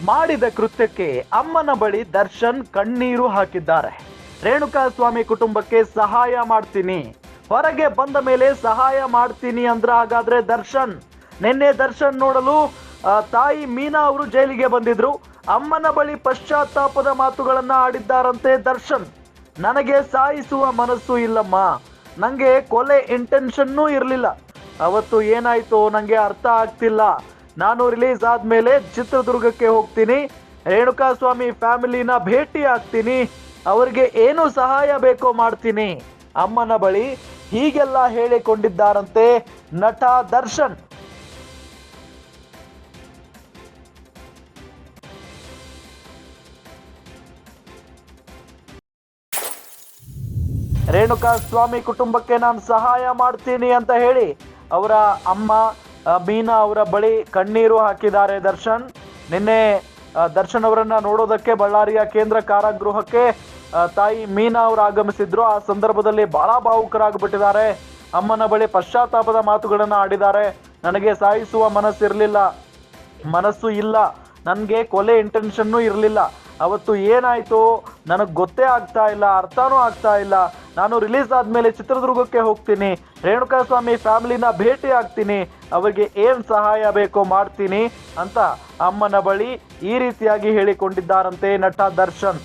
ಮಾಡಿದ ಕೃತ್ಯಕ್ಕೆ ಅಮ್ಮನ ಬಳಿ ದರ್ಶನ್ ಕಣ್ಣೀರು ಹಾಕಿದ್ದಾರೆ. ರೇಣುಕಾಸ್ವಾಮಿ ಕುಟುಂಬಕ್ಕೆ ಸಹಾಯ ಮಾಡ್ತೀನಿ, ಹೊರಗೆ ಬಂದ ಮೇಲೆ ಸಹಾಯ ಮಾಡ್ತೀನಿ ಅಂದ್ರೆ ಹಾಗಾದ್ರೆ ದರ್ಶನ್ ನಿನ್ನೆ ದರ್ಶನ್ ನೋಡಲು ತಾಯಿ ಮೀನಾ ಅವರು ಜೈಲಿಗೆ ಬಂದಿದ್ರು. ಅಮ್ಮನ ಬಳಿ ಪಶ್ಚಾತ್ತಾಪದ ಮಾತುಗಳನ್ನ ಆಡಿದ್ದಾರಂತೆ ದರ್ಶನ್. ನನಗೆ ಸಾಯಿಸುವ ಮನಸ್ಸು ಇಲ್ಲಮ್ಮ, ನನಗೆ ಕೊಲೆ ಇಂಟೆನ್ಷನ್ನೂ ಇರಲಿಲ್ಲ. ಅವತ್ತು ಏನಾಯ್ತು ನನಗೆ ಅರ್ಥ ಆಗ್ತಿಲ್ಲ. ನಾನು ರಿಲೀಸ್ ಆದ್ಮೇಲೆ ಚಿತ್ರದುರ್ಗಕ್ಕೆ ಹೋಗ್ತೀನಿ, ರೇಣುಕಾಸ್ವಾಮಿ ಫ್ಯಾಮಿಲಿನ ಭೇಟಿ ಆಗ್ತೀನಿ, ಅವರಿಗೆ ಏನು ಸಹಾಯ ಬೇಕೋ ಮಾಡ್ತೀನಿ ಅಮ್ಮನ ಬಳಿ ಹೀಗೆಲ್ಲ ಹೇಳಿಕೊಂಡಿದ್ದಾರಂತೆ ನಟ ದರ್ಶನ್. ರೇಣುಕಾಸ್ವಾಮಿ ಕುಟುಂಬಕ್ಕೆ ನಾನು ಸಹಾಯ ಮಾಡ್ತೀನಿ ಅಂತ ಹೇಳಿ ಅವರ ಅಮ್ಮ ಮೀನಾ ಅವರ ಬಳಿ ಕಣ್ಣೀರು ಹಾಕಿದ್ದಾರೆ ದರ್ಶನ್. ನಿನ್ನೆ ದರ್ಶನ್ ಅವರನ್ನ ನೋಡೋದಕ್ಕೆ ಬಳ್ಳಾರಿಯ ಕೇಂದ್ರ ಕಾರಾಗೃಹಕ್ಕೆ ತಾಯಿ ಮೀನಾ ಅವರು ಆಗಮಿಸಿದ್ರು. ಆ ಸಂದರ್ಭದಲ್ಲಿ ಬಹಳ ಭಾವುಕರಾಗ್ಬಿಟ್ಟಿದ್ದಾರೆ. ಅಮ್ಮನ ಬಳಿ ಪಶ್ಚಾತ್ತಾಪದ ಮಾತುಗಳನ್ನ ಆಡಿದ್ದಾರೆ. ನನಗೆ ಸಾಯಿಸುವ ಮನಸ್ಸು ಇಲ್ಲ, ನನಗೆ ಕೊಲೆ ಇಂಟೆನ್ಷನ್ನೂ ಇರಲಿಲ್ಲ. ಅವತ್ತು ಏನಾಯ್ತು ನನಗೆ ಗೊತ್ತೇ ಆಗ್ತಾ ಇಲ್ಲ, ಅರ್ಥನೂ ಆಗ್ತಾ ಇಲ್ಲ. ನಾನು ರಿಲೀಸ್ ಆದ್ಮೇಲೆ ಚಿತ್ರದುರ್ಗಕ್ಕೆ ಹೋಗ್ತೀನಿ, ರೇಣುಕಾಸ್ವಾಮಿ ಫ್ಯಾಮಿಲಿನ ಭೇಟಿ ಆಗ್ತೀನಿ, ಅವರಿಗೆ ಏನು ಸಹಾಯ ಬೇಕೋ ಮಾಡ್ತೀನಿ ಅಂತ ಅಮ್ಮನ ಬಳಿ ಈ ರೀತಿಯಾಗಿ ಹೇಳಿಕೊಂಡಿದ್ದಾರಂತೆ ನಟ ದರ್ಶನ್.